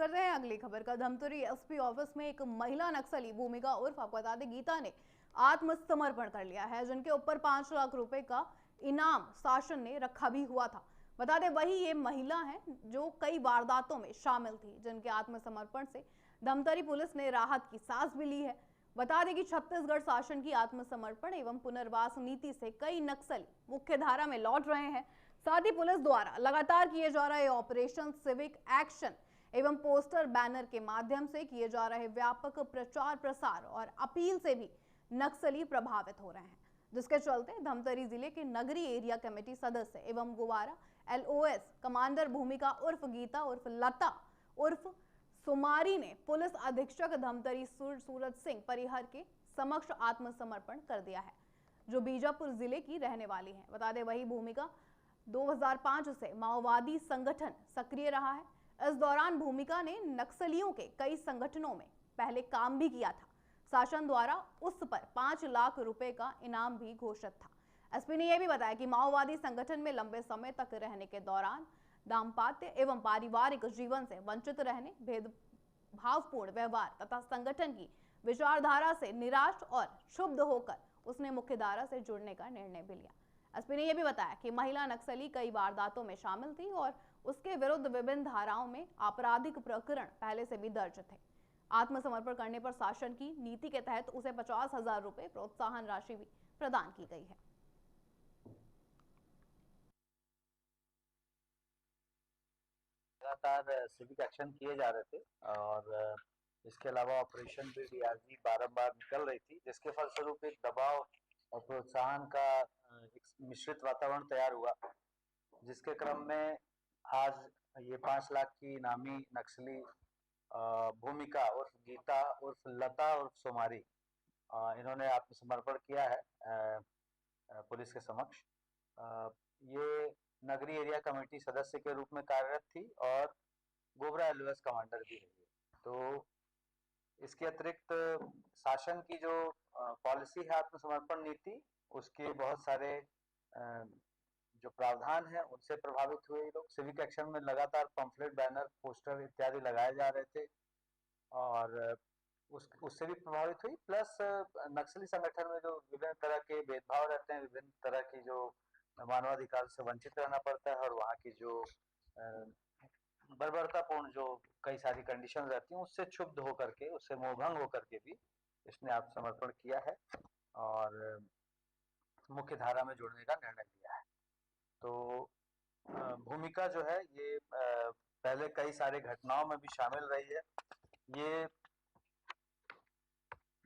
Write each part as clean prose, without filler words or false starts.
करते हैं अगली खबर का। धमतरी एसपी ऑफिस में एक महिला नक्सली भूमिका उर्फ आपको बता दें गीता ने आत्मसमर्पण कर लिया है, जिनके ऊपर 5 लाख रुपए का इनाम शासन ने रखा भी हुआ था। बता दें वही ये महिला है जो कई वारदातों में शामिल थी, जिनके आत्मसमर्पण से धमतरी पुलिस ने राहत की सांस भी ली है। बता दें कि छत्तीसगढ़ शासन की आत्मसमर्पण एवं पुनर्वास नीति से कई नक्सली मुख्य धारा में लौट रहे हैं। साथ ही पुलिस द्वारा लगातार किए जा रहे ऑपरेशन सिविक एक्शन एवं पोस्टर बैनर के माध्यम से किए जा रहे व्यापक प्रचार प्रसार और अपील से भी नक्सली प्रभावित हो रहे हैं, जिसके चलते धमतरी जिले के नगरी एरिया कमेटी सदस्य एवं गुवारा LOS कमांडर भूमिका उर्फ गीता उर्फ लता उर्फ सुमारी ने पुलिस अधीक्षक धमतरी सूरज सिंह परिहर के समक्ष आत्मसमर्पण कर दिया है, जो बीजापुर जिले की रहने वाली है। बता दें वही भूमिका 2005 से माओवादी संगठन सक्रिय रहा है। इस दौरान भूमिका ने नक्सलियों के कई संगठनों में पहले काम भी किया था। शासन द्वारा उस पर 5 लाख रुपए का इनाम भी घोषित था। एसपी ने यह भी बताया कि माओवादी संगठन में लंबे समय तक रहने के दौरान दाम्पत्य एवं पारिवारिक जीवन से वंचित रहने, भेदभावपूर्ण व्यवहार तथा संगठन की विचारधारा से निराश और क्षुब्ध होकर उसने मुख्यधारा से जुड़ने का निर्णय भी लिया। एसपी ने यह भी बताया कि महिला नक्सली कई वारदातों में शामिल थी और उसके विरुद्ध विभिन्न धाराओं में आपराधिक प्रकरण पहले से भी दर्ज थे। आत्मसमर्पण करने पर शासन की नीति के तहत उसे 50,000 रुपए प्रोत्साहन राशि भी प्रदान की गई है। लगातार सिविक एक्शन किए जा रहे थे और इसके अलावा ऑपरेशन भी डीआरजी बारंबार निकल रही थी, जिसके फलस्वरूप एक दबाव और प्रोत्साहन का एक मिश्रित वातावरण तैयार हुआ, जिसके क्रम में आज ये 5 लाख की इनामी नक्सली भूमिका उर्फ गीता उर्फ लता उर्फ सोमारी इन्होंने आत्मसमर्पण किया है पुलिस के समक्ष। ये नगरी एरिया कमेटी सदस्य के रूप में कार्यरत थी और गोबरा LOS कमांडर भी है। तो इसके अतिरिक्त शासन की जो पॉलिसी है आत्मसमर्पण नीति, उसके बहुत सारे जो प्रावधान है उनसे प्रभावित हुए लोग। सिविक एक्शन में लगातार पंफलेट, बैनर, पोस्टर इत्यादि लगाए जा रहे थे और उससे भी प्रभावित हुई। प्लस नक्सली संगठन में जो विभिन्न तरह के भेदभाव रहते हैं, विभिन्न तरह की जो मानवाधिकार से वंचित रहना पड़ता है और वहाँ की जो बर्बरतापूर्ण जो कई सारी कंडीशन रहती हैं, उससे क्षुब्ध होकर के, उससे मोहभंग होकर के भी इसने आत्मसमर्पण किया है और मुख्य धारा में जुड़ने का निर्णय लिया है। तो भूमिका जो है ये पहले कई सारे घटनाओं में भी शामिल रही है। ये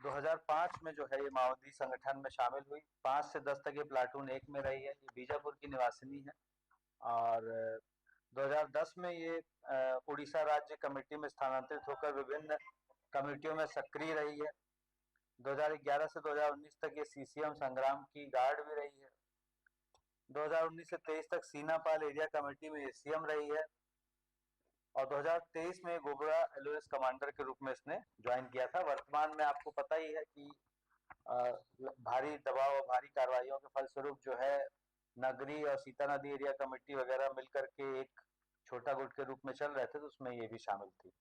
2005 में जो है ये माओवादी संगठन में शामिल हुई। 5 से 10 तक ये प्लाटून 1 में रही है। ये बीजापुर की निवासिनी है और 2010 में ये उड़ीसा राज्य कमेटी में स्थानांतरित होकर विभिन्न कमेटियों में सक्रिय रही है। 2011 से 2019 तक ये CCM संग्राम की गार्ड भी रही है। 2019 से 23 तक सीनापाल एरिया कमेटी में ACM रही है और 2023 में गोबरा LOS कमांडर के रूप में इसने ज्वाइन किया था। वर्तमान में आपको पता ही है कि भारी दबाव और भारी कार्रवाइयों के फलस्वरूप जो है नगरी और सीता नदी एरिया कमेटी वगैरह मिलकर के एक छोटा गुट के रूप में चल रहे थे, तो उसमें ये भी शामिल थी।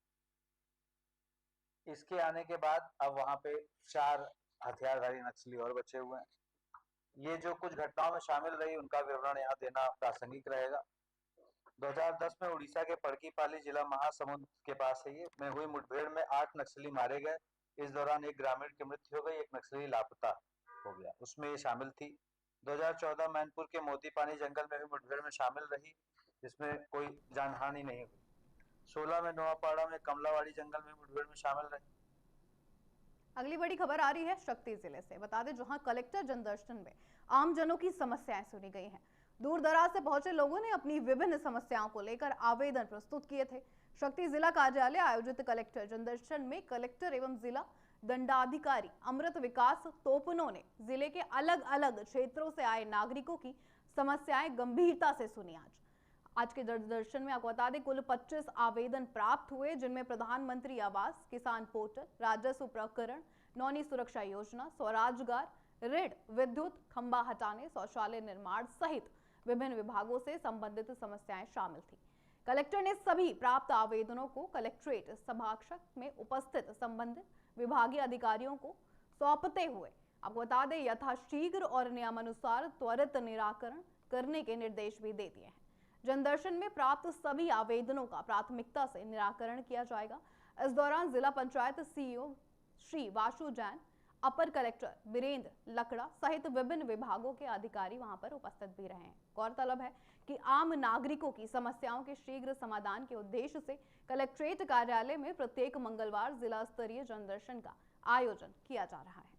इसके आने के बाद अब वहां पे 4 हथियारधारी नक्सली और बचे हुए हैं। ये जो कुछ घटनाओं में शामिल रही उनका विवरण यहाँ देना प्रासंगिक रहेगा। 2010 में उड़ीसा के पड़कीपाली जिला महासमुंद के पास है ये में हुई मुठभेड़ में 8 नक्सली मारे गए। इस दौरान एक ग्रामीण की मृत्यु हो गई, एक नक्सली लापता हो गया, उसमें ये शामिल थी। 2014 मैनपुर के मोतीपानी जंगल में भी मुठभेड़ में शामिल रही, जिसमें कोई जानहानि नहीं हुई। 16 में नोआपाड़ा में कमलावाड़ी जंगल में मुठभेड़ में शामिल रही। अगली बड़ी खबर आ रही है शक्ति जिले से। बता दें जहां कलेक्टर जनदर्शन में आमजनों की समस्याएं सुनी गई हैं। दूर दराज से पहुंचे लोगों ने अपनी विभिन्न समस्याओं को लेकर आवेदन प्रस्तुत किए थे। शक्ति जिला कार्यालय आयोजित कलेक्टर जनदर्शन में कलेक्टर एवं जिला दंडाधिकारी अमृत विकास तोपनो ने जिले के अलग अलग क्षेत्रों से आए नागरिकों की समस्याएं गंभीरता से सुनी। आज के दर्शन में आपको बता दें कुल 25 आवेदन प्राप्त हुए, जिनमें प्रधानमंत्री आवास, किसान पोर्टल, राजस्व प्रकरण, नौनी सुरक्षा योजना, स्वरोजगार, ऋण, विद्युत खंबा हटाने, शौचालय निर्माण सहित विभिन्न विभागों से संबंधित समस्याएं शामिल थी। कलेक्टर ने सभी प्राप्त आवेदनों को कलेक्ट्रेट सभाकक्ष में उपस्थित संबंधित विभागीय अधिकारियों को सौंपते हुए आपको बता दें यथाशीघ्र और नियमानुसार त्वरित निराकरण करने के निर्देश भी दे दिए हैं। जनदर्शन में प्राप्त सभी आवेदनों का प्राथमिकता से निराकरण किया जाएगा। इस दौरान जिला पंचायत सीईओ श्री वासु जैन, अपर कलेक्टर वीरेंद्र लकड़ा सहित विभिन्न विभागों के अधिकारी वहां पर उपस्थित भी रहे हैं। गौरतलब है कि आम नागरिकों की समस्याओं के शीघ्र समाधान के उद्देश्य से कलेक्ट्रेट कार्यालय में प्रत्येक मंगलवार जिला स्तरीय जनदर्शन का आयोजन किया जा रहा है।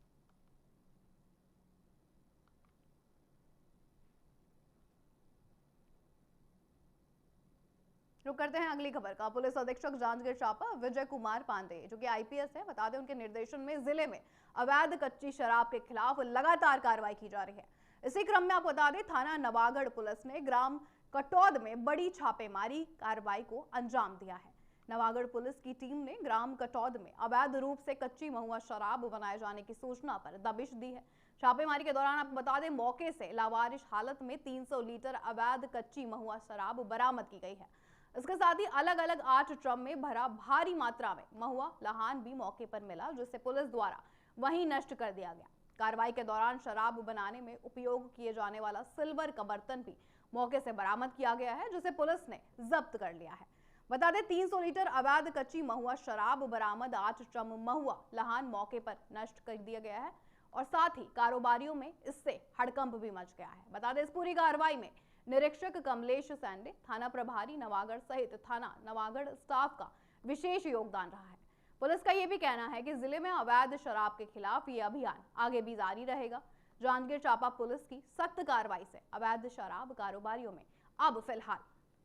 रुक करते हैं अगली खबर का। पुलिस अधीक्षक जांजगीर चांपा विजय कुमार पांडे, जो कि आईपीएस है, बता दें उनके निर्देशन में जिले में अवैध कच्ची शराब के खिलाफ लगातार कार्रवाई की जा रही है। इसी क्रम में आपको बता दें थाना नवागढ़ पुलिस ने ग्राम कटौद में बड़ी छापेमारी कार्रवाई को अंजाम दिया है। नवागढ़ पुलिस की टीम ने ग्राम कटौद में अवैध रूप से कच्ची महुआ शराब बनाए जाने की सूचना पर दबिश दी है। छापेमारी के दौरान आपको बता दें मौके से लावारिश हालत में 300 लीटर अवैध कच्ची महुआ शराब बरामद की गई है। इसके साथ ही अलग अलग 8 ड्रम में भरा भारी मात्रा में महुआ लहान भी मौके पर मिला, जिसे पुलिस द्वारा वहीं नष्ट कर दिया गया। कार्रवाई के दौरान शराब बनाने में उपयोग किए जाने वाला सिल्वर का बर्तन भी मौके से बरामद किया गया है, जिसे पुलिस ने जब्त कर लिया है। बता दें 300 लीटर अवैध कच्ची महुआ शराब बरामद, 8 ड्रम महुआ लहान मौके पर नष्ट कर दिया गया है और साथ ही कारोबारियों में इससे हड़कंप भी मच गया है। बता दें इस पूरी कार्रवाई में निरीक्षक कमलेश सैंडे, थाना प्रभारी नवागढ़ सहित थाना नवागढ़ स्टाफ का विशेष योगदान रहा है। पुलिस का यह भी कहना है कि जिले में अवैध शराब के खिलाफ ये अभियान आगे भी जारी रहेगा। जांजगीर चांपा पुलिस की सख्त कार्रवाई से अवैध शराब कारोबारियों में अब फिलहाल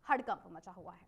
हड़कंप मचा हुआ है।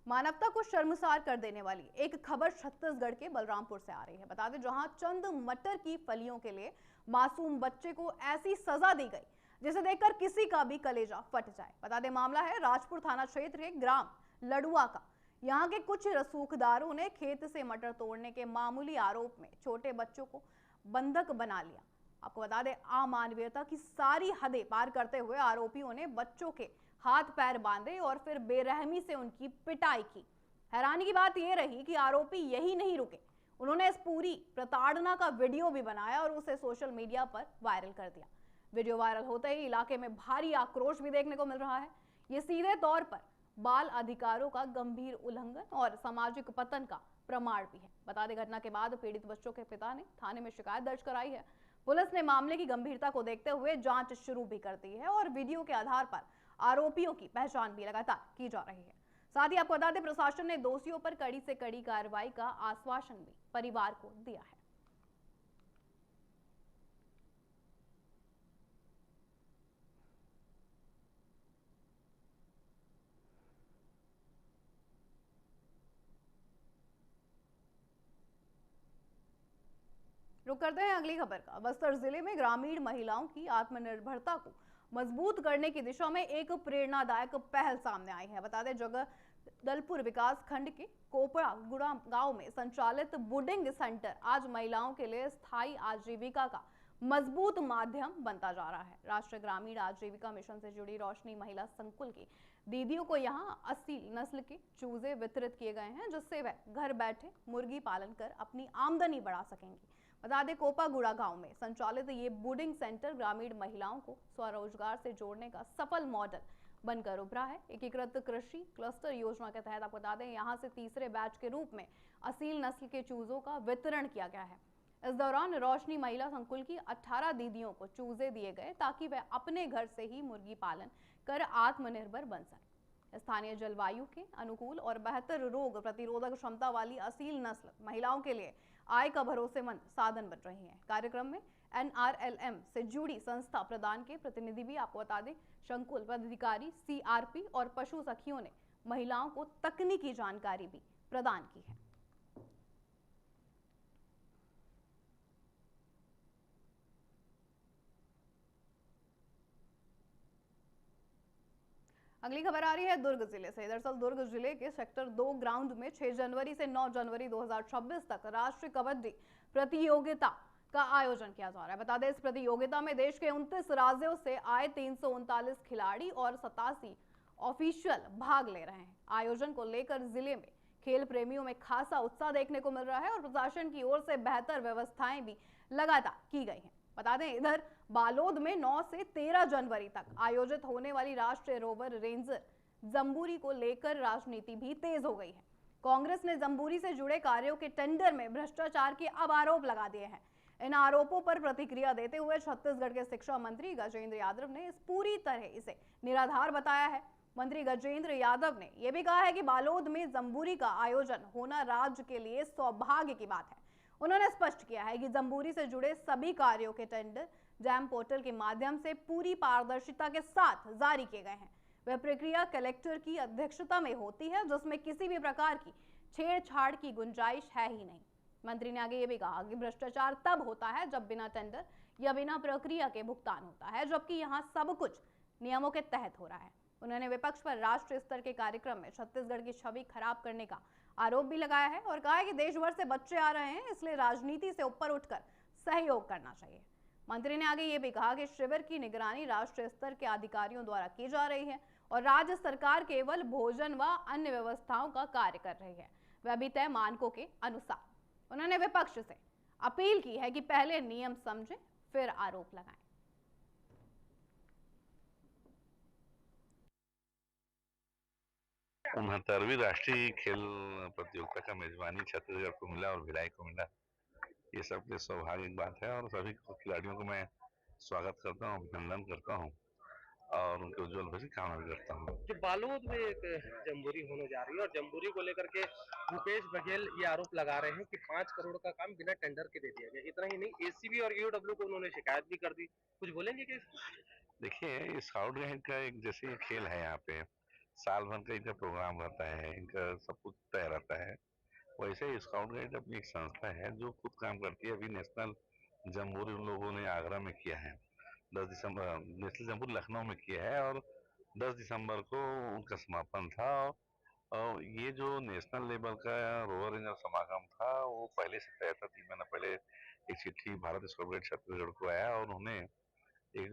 मानवता को शर्मसार कर देने वाली एक खबर छत्तीसगढ़ के बलरामपुर से आ रही है। बता दें जहां चंद मटर की फलियों के लिए मासूम बच्चे को ऐसी सजा दी गई जिसे देखकर किसी का भी कलेजा फट जाए। बता दें मामला है राजपुर थाना क्षेत्र के ग्राम लडुआ का। यहां के कुछ रसूखदारों ने खेत से मटर तोड़ने के मामूली आरोप में छोटे बच्चों को बंधक बना लिया। आपको बता दें अमानवीयता की सारी हदें पार करते हुए आरोपियों ने बच्चों के हाथ पैर बांधे और फिर बेरहमी से उनकी पिटाई की। हैरानी की बात यह रही कि आरोपी यही नहीं रुके, उन्होंने इस पूरी प्रताड़ना का वीडियो भी बनाया और उसे सोशल मीडिया पर वायरल कर दिया। वीडियो वायरल होते ही इलाके में भारी आक्रोश भी देखने को मिल रहा है। ये सीधे तौर पर बाल अधिकारों का गंभीर उल्लंघन और सामाजिक पतन का प्रमाण भी है। बता दें घटना के बाद पीड़ित बच्चों के पिता ने थाने में शिकायत दर्ज कराई है। पुलिस ने मामले की गंभीरता को देखते हुए जांच शुरू भी कर दी है और वीडियो के आधार पर आरोपियों की पहचान भी लगातार की जा रही है। साथ ही आपको बता दें प्रशासन ने दोषियों पर कड़ी से कड़ी कार्रवाई का आश्वासन भी परिवार को दिया है। रुक करते हैं अगली खबर का। बस्तर जिले में ग्रामीण महिलाओं की आत्मनिर्भरता को मजबूत करने की दिशा में एक प्रेरणादायक पहल सामने आई है। बता दें जगदलपुर विकास खंड के कोपड़ा गुड़ा गांव में संचालित बुडिंग सेंटर आज महिलाओं के लिए स्थायी आजीविका का मजबूत माध्यम बनता जा रहा है। राष्ट्रीय ग्रामीण आजीविका मिशन से जुड़ी रोशनी महिला संकुल की दीदियों को यहां असील नस्ल के चूजे वितरित किए गए हैं, जिससे वह घर बैठे मुर्गी पालन कर अपनी आमदनी बढ़ा सकेंगी। बता दें कोपागुड़ा गांव में संचालित ये बुडिंग सेंटर ग्रामीण महिलाओं को स्वरोजगार से जोड़ने का सफल मॉडल बनकर उभरा है। एकीकृत कृषि क्लस्टर योजना के तहत आपको बता दें यहां से तीसरे बैच के रूप में असील नस्ल के चूजों का वितरण किया गया है। इस दौरान रोशनी महिला संकुल की 18 दीदियों को चूजे दिए गए ताकि वह अपने घर से ही मुर्गी पालन कर आत्मनिर्भर बन सके। स्थानीय जलवायु के अनुकूल और बेहतर रोग प्रतिरोधक क्षमता वाली असील नस्ल महिलाओं के लिए आय का भरोसेमंद साधन बन रही है। कार्यक्रम में NRLM से जुड़ी संस्था प्रदान के प्रतिनिधि भी आपको बता दें संकुल पदाधिकारी CRP और पशु सखियों ने महिलाओं को तकनीकी जानकारी भी प्रदान की है। अगली खबर आ रही है दुर्ग जिले से। दरअसल दुर्ग जिले के सेक्टर 2 ग्राउंड में 6 जनवरी से 9 जनवरी 2026 तक राष्ट्रीय कबड्डी प्रतियोगिता का आयोजन किया जा रहा है। बता दें, इस प्रतियोगिता में देश के 29 राज्यों से आए 339 खिलाड़ी और 87 ऑफिशियल भाग ले रहे हैं। आयोजन को लेकर जिले में खेल प्रेमियों में खासा उत्साह देखने को मिल रहा है और प्रशासन की ओर से बेहतर व्यवस्थाएं भी लगातार की गई हैं। बता दें, इधर बालोद में 9 से 13 जनवरी तक आयोजित होने वाली राष्ट्रीय रोवर रेंजर जम्बूरी को लेकर राजनीति भी तेज हो गई है। कांग्रेस ने जम्बूरी से जुड़े कार्यों के टेंडर में भ्रष्टाचार के अब आरोप लगा दिए हैं। इन आरोपों पर प्रतिक्रिया देते हुए छत्तीसगढ़ के शिक्षा मंत्री गजेंद्र यादव ने इस पूरी तरह इसे निराधार बताया है। मंत्री गजेंद्र यादव ने यह भी कहा है कि बालोद में जम्बूरी का आयोजन होना राज्य के लिए सौभाग्य की बात है। उन्होंने स्पष्ट किया है कि जम्बूरी से जुड़े सभी कार्यों के टेंडर जैम पोर्टल के माध्यम से पूरी पारदर्शिता के साथ जारी किए गए हैं। वह प्रक्रिया कलेक्टर की अध्यक्षता में होती है, जिसमें किसी भी प्रकार की छेड़छाड़ की गुंजाइश है ही नहीं। मंत्री ने आगे ये भी कहा कि भ्रष्टाचार तब होता है जब बिना टेंडर या बिना प्रक्रिया के भुगतान होता है, जबकि यहाँ सब कुछ नियमों के तहत हो रहा है। उन्होंने विपक्ष पर राष्ट्रीय स्तर के कार्यक्रम में छत्तीसगढ़ की छवि खराब करने का आरोप भी लगाया है और कहा है कि देश भर से बच्चे आ रहे हैं, इसलिए राजनीति से ऊपर उठकर सहयोग करना चाहिए। मंत्री ने आगे ये भी कहा कि शिविर की निगरानी राष्ट्रीय स्तर के अधिकारियों द्वारा की जा रही है और राज्य सरकार केवल भोजन व अन्य व्यवस्थाओं का कार्य कर रही है, वह भी तय मानकों के अनुसार। उन्होंने विपक्ष से अपील की है कि पहले नियम समझें, फिर आरोप लगाएं। 69वीं राष्ट्रीय खेल प्रतियोगिता का मेजबानी छत्तीसगढ़ को मिला और भिलाई को मिला। ये सबके सौभाग्य की बात है और सभी खिलाड़ियों को मैं स्वागत करता हूँ, अभिनंदन करता हूँ और उनके उज्जवल भविष्य की कामना भी करता हूँ। जो बालोद में एक जम्बूरी होने जा रही है और जम्बूरी को लेकर के भूपेश बघेल ये आरोप लगा रहे हैं कि 5 करोड़ का काम बिना टेंडर के दे दिया गया। इतना ही नहीं, एसीबी और ईओडब्ल्यू को उन्होंने शिकायत भी कर दी। कुछ बोलेंगे कि देखिए, स्काउट गाइड का एक जैसे खेल है, यहाँ पे साल भर का इनका प्रोग्राम रहता है, इनका सब कुछ तय रहता है। वैसे ही स्काउट गाइड अपनी एक संस्था है जो खुद काम करती है। अभी नेशनल जम्बूरी उन लोगों ने आगरा में किया है, 10 दिसंबर नेशनल जम्बूरी लखनऊ में किया है और 10 दिसंबर को उनका समापन था। और ये जो नेशनल लेवल का रोवर रेंजर समागम था वो पहले से तय था। 3 महीना पहले एक चिट्ठी भारत स्काउट गाइड छत्तीसगढ़ को आया और उन्हें एक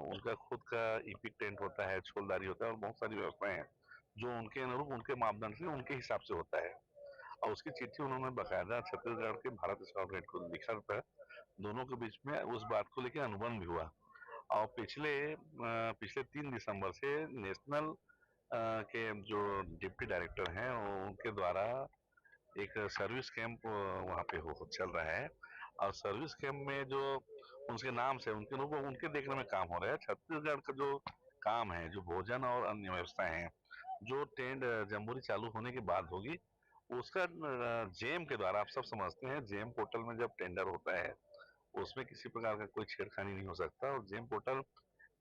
उनका खुद का इपिक टेंट होता है, छोलदारी होता है और बहुत सारी व्यवस्थाएं हैं जो उनके अनुरूप, उनके मापदंड से, उनके हिसाब से होता है। और उसकी चिट्ठी उन्होंने बकायदा छत्तीसगढ़ के भारत स्काउट गाइड को लिखा था। दोनों के बीच में उस बात को लेकर अनुबंध भी हुआ और पिछले 3 दिसंबर से नेशनल के जो डिप्टी डायरेक्टर हैं उनके द्वारा एक सर्विस कैंप वहाँ पे चल रहा है और सर्विस कैंप में जो उनके नाम से उनके देखने में काम हो रहा है। छत्तीसगढ़ का जो काम है, जो भोजन और अन्य व्यवस्थाएं हैं, जो टेंट जम्बूरी चालू होने के बाद होगी, उसका जेम के द्वारा, आप सब समझते हैं जेम पोर्टल में जब टेंडर होता है उसमें किसी प्रकार का कोई छेड़खानी नहीं हो सकता। और जेम पोर्टल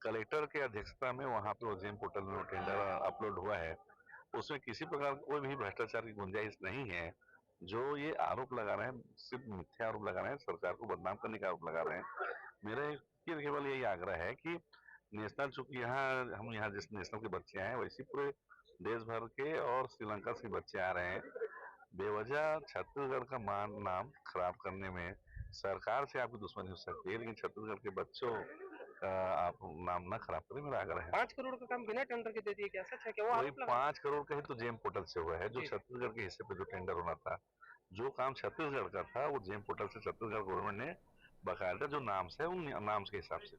कलेक्टर के अध्यक्षता में वहाँ पे जेम पोर्टल में टेंडर अपलोड हुआ है, उसमें किसी प्रकार कोई भी भ्रष्टाचार की गुंजाइश नहीं है। जो ये आरोप लगा रहे हैं सिर्फ मिथ्या आरोप लगा रहे हैं, सरकार को बदनाम करने का आरोप लगा रहे हैं। मेरा केवल यही आग्रह है कि नेशनल, चूंकि हम यहाँ जिस नेशनल के बच्चे आए हैं वैसे पूरे देश भर के और श्रीलंका से बच्चे आ रहे हैं। बेवजह छत्तीसगढ़ का मान नाम खराब करने में सरकार से आपकी दुश्मनी हो सकती है, लेकिन छत्तीसगढ़ के बच्चों का आप नाम ना खराब करें, मेरा आग्रह है। 5 करोड़ का काम बिना टेंडर के दे दिया गया, सच है क्या? वो 5 करोड़ का ही तो जेम पोर्टल से हुआ है, जो छत्तीसगढ़ के हिस्से पे जो टेंडर होना था, जो काम छत्तीसगढ़ का था वो जेम पोर्टल से छत्तीसगढ़ गवर्नमेंट ने बकायदा जो नाम से उन नाम के हिसाब से।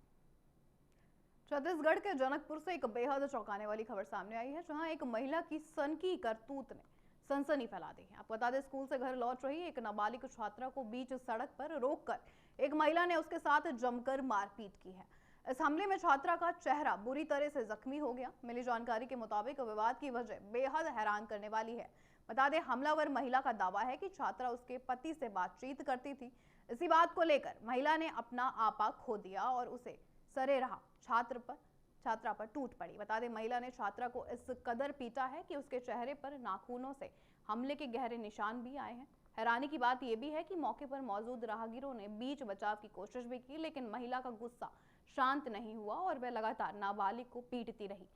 छत्तीसगढ़ के जनकपुर से एक बेहद चौंकाने वाली खबर सामने आई है, जहां एक महिला की सनकी करतूत ने सनसनी फैला दी है। आपको बता दें, स्कूल से घर लौट रही एक नाबालिग छात्रा को बीच सड़क पर रोककर एक महिला ने उसके साथ जमकर मारपीट की है। इस हमले में छात्रा का चेहरा बुरी तरह से जख्मी हो गया। मिली जानकारी के मुताबिक विवाद की वजह बेहद हैरान करने वाली है। बता दें, हमलावर महिला का दावा है कि छात्रा उसके पति से बातचीत करती थी। इसी बात को लेकर महिला ने अपना आपा खो दिया और उसे सरे रहा छात्रा पर टूट पड़ी। बता दें, महिला ने छात्रा को इस कदर पीटा है कि उसके चेहरे पर नाखूनों से हमले के गहरे निशान भी आए हैं। हैरानी की बात यह भी है कि मौके पर मौजूद राहगीरों ने बीच बचाव की कोशिश भी की, लेकिन महिला का गुस्सा शांत नहीं हुआ और वह लगातार नाबालिग को पीटती रही।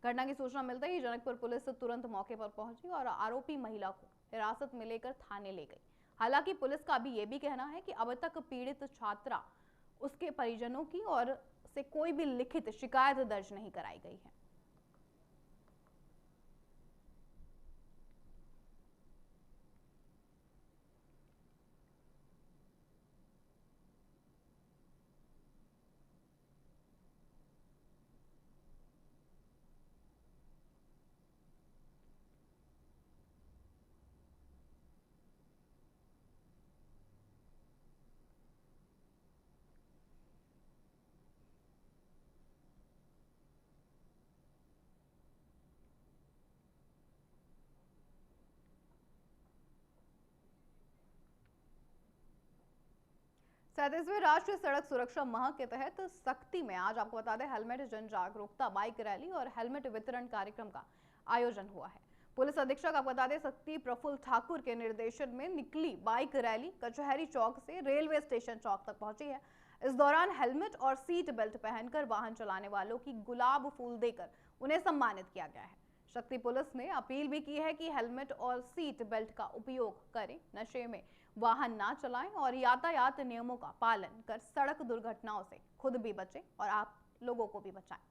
घटना की सूचना मिलते ही जनकपुर पुलिस तुरंत मौके पर पहुंची और आरोपी महिला को हिरासत में लेकर थाने ले गई। हालांकि पुलिस का भी ये भी कहना है कि अब तक पीड़ित छात्रा, उसके परिजनों की ओर से कोई भी लिखित शिकायत दर्ज नहीं कराई गई है। सैंतीसवें राष्ट्रीय सड़क सुरक्षा माह के तहत सख्ती में आज आपको बता दें हेलमेट जन जागरूकता बाइक रैली और हेलमेट वितरण कार्यक्रम का आयोजन हुआ है। पुलिस अधीक्षक आपको बता दें शक्ति प्रफुल्ल ठाकुर के निर्देशन में निकली बाइक रैली कचहरी चौक से रेलवे स्टेशन चौक तक पहुंची है। इस दौरान हेलमेट और सीट बेल्ट पहनकर वाहन चलाने वालों की गुलाब फूल देकर उन्हें सम्मानित किया गया है। शक्ति पुलिस ने अपील भी की है कि हेलमेट और सीट बेल्ट का उपयोग करें, नशे में वाहन ना चलाएं और यातायात नियमों का पालन कर सड़क दुर्घटनाओं से खुद भी बचें और आप लोगों को भी बचाएं।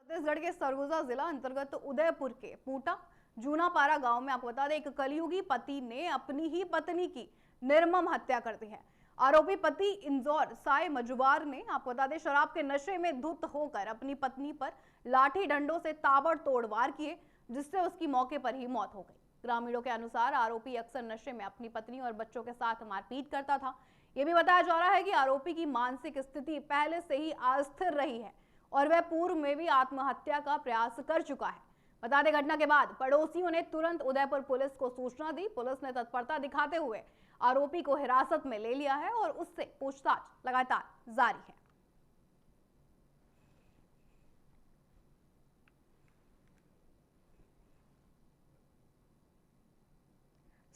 छत्तीसगढ़ के सरगुजा जिला अंतर्गत उदयपुर के पूटा जूनापारा गांव में आपको बता दें एक कलयुगी पति ने अपनी ही पत्नी की निर्मम हत्या कर दी है। आरोपी पति इंदौर साय मजुवार ने आपको बता दें शराब के नशे में धुत होकर अपनी पत्नी पर लाठी डंडों से ताबड़तोड़ वार किए, जिससे उसकी मौके पर ही मौत हो गई। ग्रामीणों के अनुसार आरोपी अक्सर नशे में अपनी पत्नी और बच्चों के साथ मारपीट करता था। यह भी बताया जा रहा है कि आरोपी की मानसिक स्थिति पहले से ही अस्थिर रही है और वह पूर्व में भी आत्महत्या का प्रयास कर चुका है। बता दें घटना के बाद पड़ोसियों ने तुरंत उदयपुर पुलिस को सूचना दी। पुलिस ने तत्परता दिखाते हुए आरोपी को हिरासत में ले लिया है और उससे पूछताछ लगातार जारी है।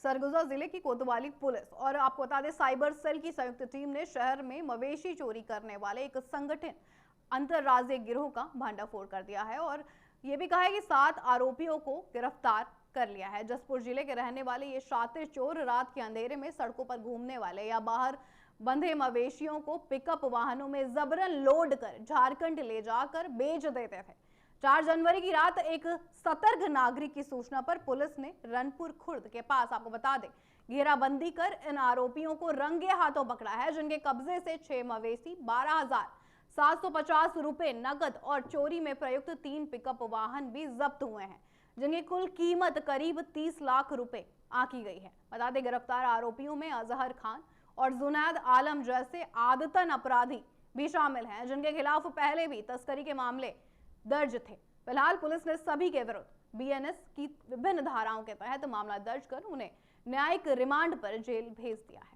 सरगुजा जिले की कोतवाली पुलिस और आपको बता दें साइबर सेल की संयुक्त टीम ने शहर में मवेशी चोरी करने वाले एक संगठन अंतरराज्यीय गिरोह का भंडाफोड़ कर दिया है और ये भी कहा है कि 7 आरोपियों को गिरफ्तार कर लिया है। जसपुर जिले के रहने वाले ये शातिर चोर रात के अंधेरे में सड़कों पर घूमने वाले या बाहर बंधे मवेशियों को पिकअप वाहनों में जबरन लोड कर झारखंड ले जाकर बेच देते थे। 4 जनवरी की रात एक सतर्क नागरिक की सूचना पर पुलिस ने रनपुर खुर्द के पास आपको बता दें घेराबंदी कर इन आरोपियों को रंगे हाथों पकड़ा है, जिनके कब्जे से 6 मवेशी, 12,750 रुपए नकद और चोरी में प्रयुक्त 3 पिकअप वाहन भी जब्त हुए हैं, जिनकी कुल कीमत करीब 30 लाख रुपए आंकी गई है। बता दें गिरफ्तार आरोपियों में अजहर खान और जुनैद आलम जैसे आदतन अपराधी भी शामिल हैं, जिनके खिलाफ पहले भी तस्करी के मामले दर्ज थे। फिलहाल पुलिस ने सभी के विरुद्ध बीएनएस की विभिन्न धाराओं के तहत मामला दर्ज कर उन्हें न्यायिक रिमांड पर जेल भेज दिया है।